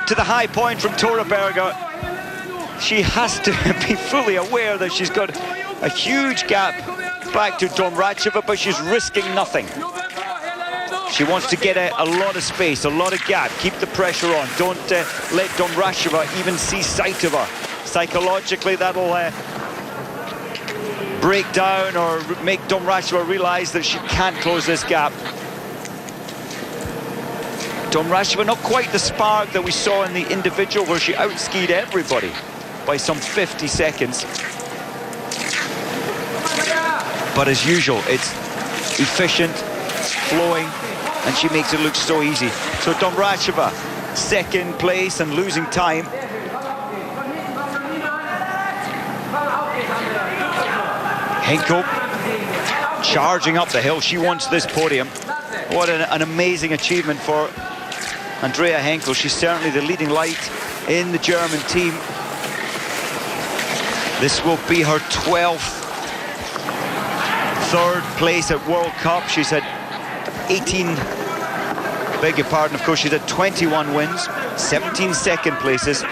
to the high point from Tora Berger. She has to be fully aware that she's got a huge gap back to Domracheva, but she's risking nothing. She wants to get a lot of space, a lot of gap, keep the pressure on. Don't let Domracheva even see sight of her. Psychologically, that'll break down or make Domracheva realize that she can't close this gap. Domracheva, not quite the spark that we saw in the individual where she outskied everybody by some 50 seconds. But as usual, it's efficient, flowing, and she makes it look so easy. So Domracheva, second place and losing time. Henkel charging up the hill. She wants this podium. What an amazing achievement for Andrea Henkel. She's certainly the leading light in the German team. This will be her 12th third place at World Cup. She's had 18, beg your pardon, of course, she's had 21 wins, 17 second places.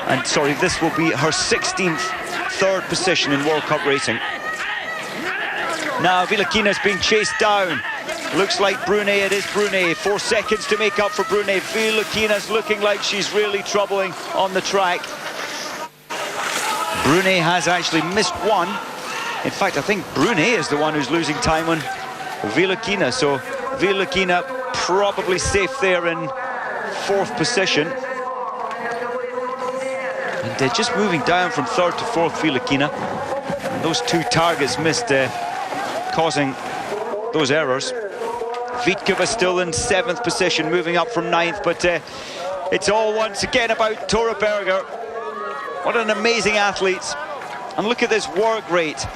And sorry, this will be her 16th third position in World Cup racing. Now Vilakina's being chased down. Looks like Brunet, it is Brunet. 4 seconds to make up for Brunet. Vilakina's looking like she's really troubling on the track. Brunet has actually missed one. In fact, I think Brunet is the one who's losing time on Vilakina. So Vilakina probably safe there in 4th position. And they're just moving down from 3rd to 4th, Vilakina. And those 2 targets missed, causing those errors. Vitkova still in 7th position, moving up from 9th, but it's all once again about Tora Berger. What an amazing athlete. And look at this work rate.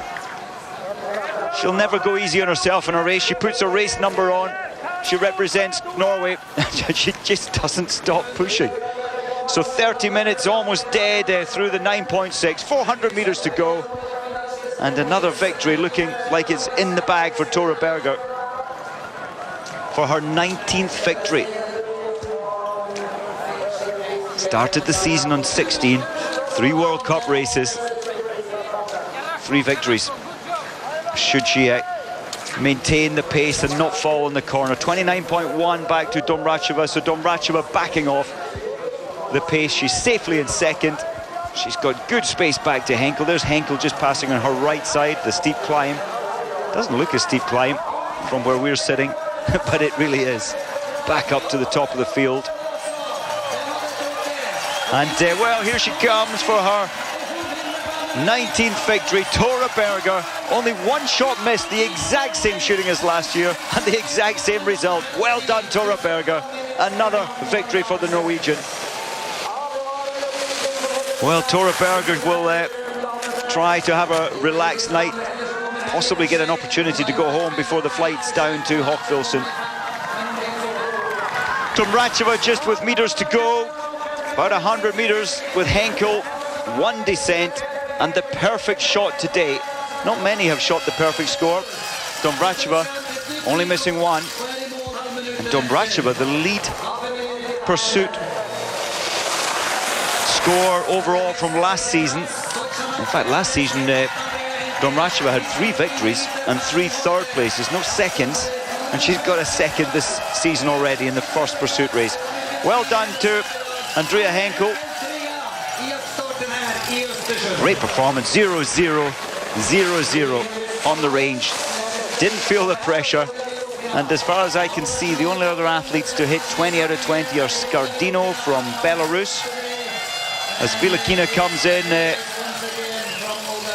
She'll never go easy on herself in a race. She puts her race number on. She represents Norway. She just doesn't stop pushing. So 30 minutes almost dead through the 9.6. 400 meters to go. And another victory looking like it's in the bag for Tora Berger for her 19th victory. Started the season on 16, 3 World Cup races, 3 victories. Should she maintain the pace and not fall in the corner. 29.1 back to Domracheva, so Domracheva backing off the pace. She's safely in 2nd. She's got good space back to Henkel. There's Henkel just passing on her right side, the steep climb. Doesn't look a steep climb from where we're sitting, but it really is. Back up to the top of the field. And well, here she comes for her 19th victory. Tora Berger, only 1 shot missed, the exact same shooting as last year, and the exact same result. Well done, Tora Berger. Another victory for the Norwegian. Well, Tora Berger will try to have a relaxed night, possibly get an opportunity to go home before the flight's down to Hochfilzen. Domracheva just with meters to go, about 100 meters with Henkel, 1 descent, and the perfect shot today. Not many have shot the perfect score. Domracheva only missing 1. And Domracheva, the lead pursuit score overall from last season. In fact, last season, Domracheva had 3 victories and 3 third places, no seconds. And she's got a 2nd this season already in the first pursuit race. Well done to Andrea Henkel. Great performance, 0-0, 0-0 on the range. Didn't feel the pressure. And as far as I can see, the only other athletes to hit 20 out of 20 are Skardino from Belarus. As Vilakina comes in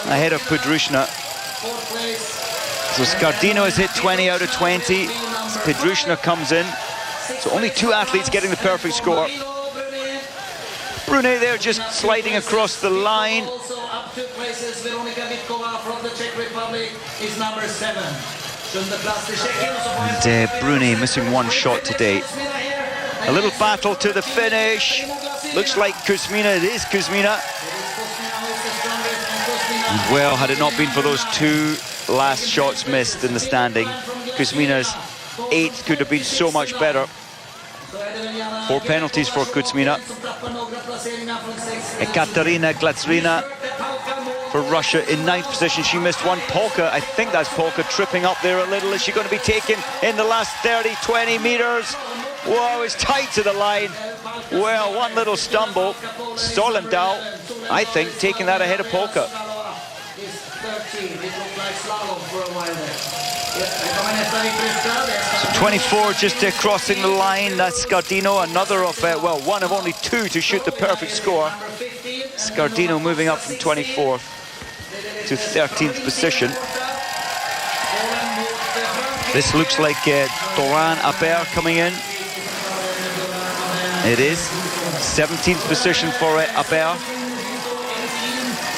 ahead of Pedrushna. So Skardino has hit 20 out of 20. Pedrushna comes in. So only 2 athletes getting the perfect score. Brunet there just sliding across the line. Also up 2 places, Veronika Vitkova from the Czech Republic is number 7. And Brunet missing 1 shot today. A little battle to the finish. Looks like Kuzmina, it is Kuzmina. And well, had it not been for those 2 last shots missed in the standing, Kuzmina's 8th could have been so much better. 4 penalties for Kuzmina. Ekaterina Glazrina for Russia in 9th position. She missed one. Polka, I think that's Polka, tripping up there a little. Is she going to be taken in the last 30, 20 meters? Whoa, it's tight to the line. Well, one little stumble. Solendal, I think, taking that ahead of Polka. 24 just crossing the line. That's Scardino, another of, well, one of only 2 to shoot the perfect score. Scardino moving up from 24th to 13th position. This looks like Doran Aber coming in. It is 17th position for Aber.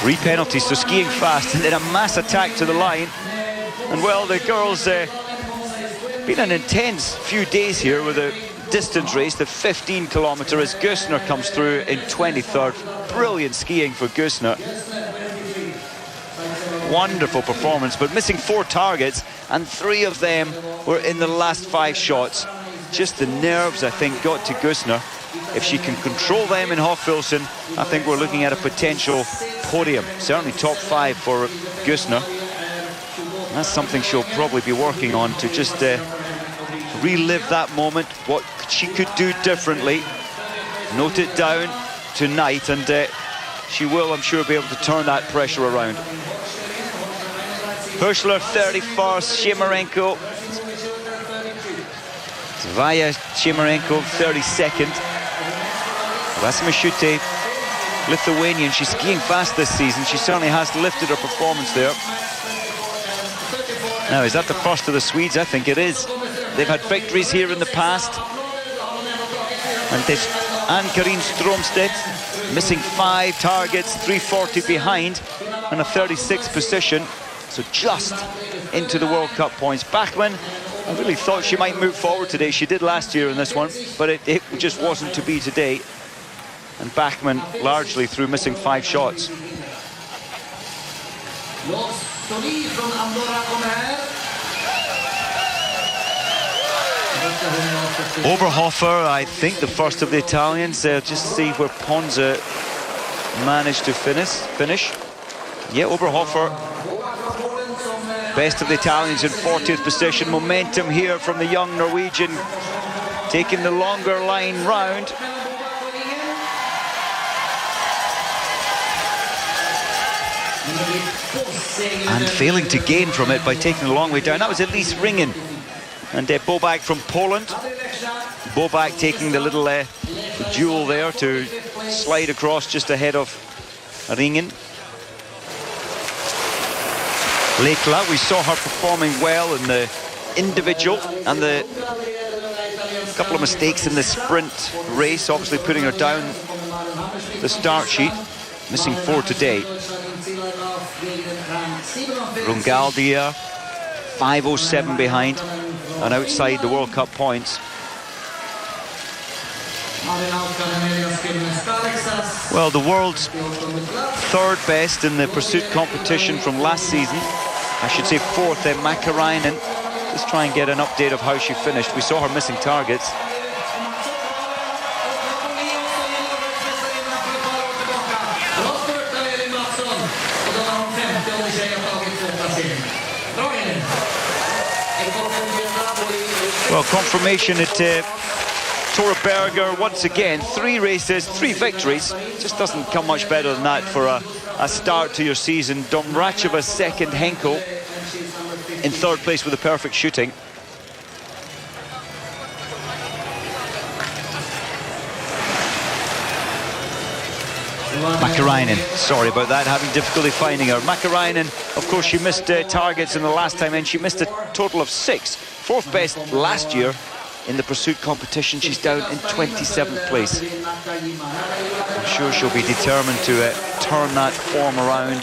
3 penalties, so skiing fast, and then a mass attack to the line. And well, the girls been an intense few days here with a distance race, the 15 kilometer, as Gössner comes through in 23rd. Brilliant skiing for Gössner. Wonderful performance, but missing 4 targets, and 3 of them were in the last 5 shots. Just the nerves, I think, got to Gössner. If she can control them in Hochfilzen, I think we're looking at a potential podium. Certainly top 5 for Gössner. That's something she'll probably be working on, to just relive that moment, what she could do differently. Note it down tonight, and she will, I'm sure, be able to turn that pressure around. HORCHLER 31st, Semerenko. Vaya Semerenko 32nd. RASIMOVICIUTE, Lithuanian. She's skiing fast this season. She certainly has lifted her performance there. Now, is that the first of the Swedes? I think it is. They've had victories here in the past. And this Anna-Karin STROEMSTEDT missing 5 targets, 340 behind, and a 36th position. So just into the World Cup points. BACHMANN, I really thought she might move forward today. She did last year in this one, but it just wasn't to be today. And BACHMANN largely through missing 5 shots. Oberhofer, I think the first of the Italians. Just see where Ponza managed to finish. Yeah, Oberhofer, best of the Italians in 40th position. Momentum here from the young Norwegian, taking the longer line round. And failing to gain from it by taking the long way down. That was Elise Ringen. And BOBAK from Poland. BOBAK taking the little duel there to slide across just ahead of Ringen. LEHTLA, we saw her performing well in the individual, and the couple of mistakes in the sprint race, obviously putting her down the start sheet. Missing 4 today. RUNGGALDIER, 5:07 behind and outside the World Cup points. Well, the world's 3rd best in the pursuit competition from last season. I should say 4th, Mäkäräinen. Just try and get an update of how she finished. We saw her missing targets. Well, confirmation at Tora Berger once again. 3 races, 3 victories. Just doesn't come much better than that for a start to your season. Domracheva 2nd, Henkel in 3rd place with a perfect shooting. Mäkäräinen, sorry about that, having difficulty finding her. Mäkäräinen, of course, she missed targets in the last time, and she missed a total of 6. 4th best last year in the pursuit competition. She's down in 27th place. I'm sure she'll be determined to turn that form around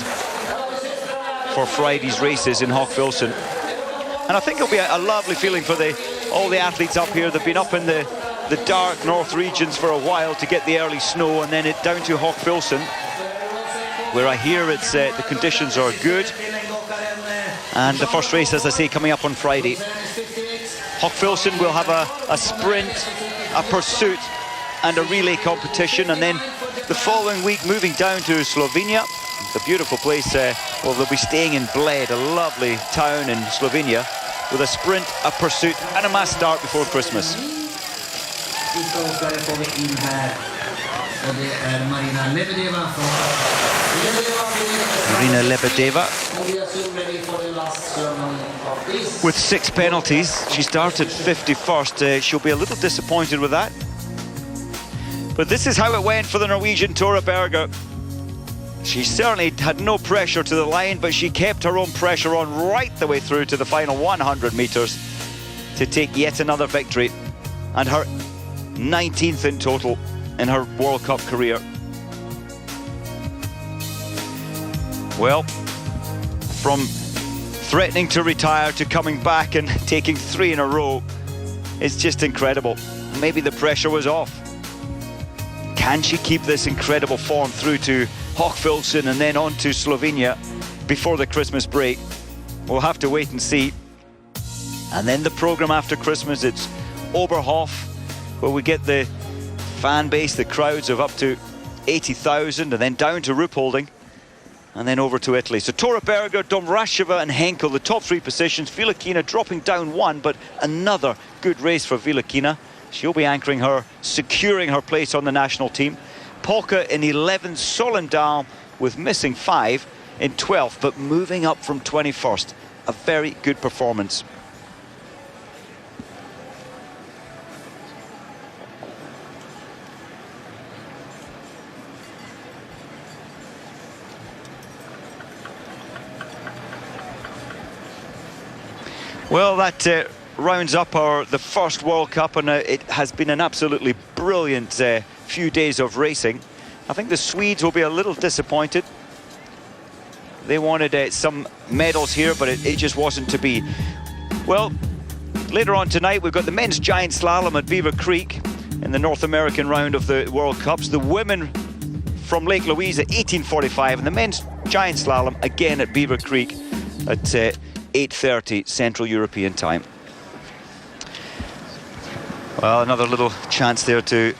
for Friday's races in Hochfilzen. And I think it'll be a lovely feeling for all the athletes up here. They've been up in the dark north regions for a while to get the early snow, and then down to Hochfilzen, where I hear it's the conditions are good. And the first race, as I say, coming up on Friday. Hochfilzen will have a sprint, a pursuit and a relay competition, and then the following week moving down to Slovenia, the beautiful place. Well, they'll be staying in Bled, a lovely town in Slovenia, with a sprint, a pursuit and a mass start before Christmas. Marina Lebedeva with 6 penalties. She started 51st. She'll be a little disappointed with that. But this is how it went for the Norwegian Tora Berger. She certainly had no pressure to the line, but she kept her own pressure on right the way through to the final 100 meters to take yet another victory, and her 19th in total in her World Cup career. Well, from threatening to retire to coming back and taking 3 in a row, it's just incredible. Maybe the pressure was off. Can she keep this incredible form through to Hochfilzen and then on to Slovenia before the Christmas break? We'll have to wait and see. And then the program after Christmas, it's Oberhof, where we get the fan base, the crowds of up to 80,000, and then down to Ruhpolding, and then over to Italy. So Tora Berger, Domracheva and Henkel, the top 3 positions. Vilakina dropping down 1, but another good race for Vilakina. She'll be anchoring her, securing her place on the national team. Polka in 11th, Solendal with missing 5 in 12th, but moving up from 21st. A very good performance. Well, that rounds up the first World Cup, and it has been an absolutely brilliant few days of racing. I think the Swedes will be a little disappointed. They wanted some medals here, but it just wasn't to be. Well, later on tonight, we've got the men's giant slalom at Beaver Creek in the North American round of the World Cups. The women from Lake Louise at 18:45, and the men's giant slalom again at Beaver Creek at 8:30 Central European time. Well, another little chance there to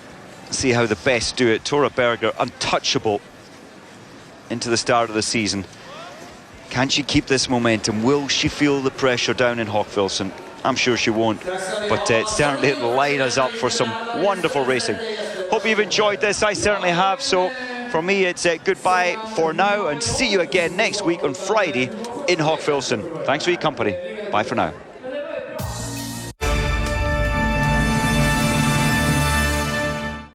see how the best do it. Tora Berger, untouchable into the start of the season. Can she keep this momentum? Will she feel the pressure down in Hochfilzen? I'm sure she won't, but certainly it'll line us up for some wonderful racing. Hope you've enjoyed this. I certainly have. So from me, it's goodbye for now, and see you again next week on Friday in Hochfilzen. Thanks for your company. Bye for now.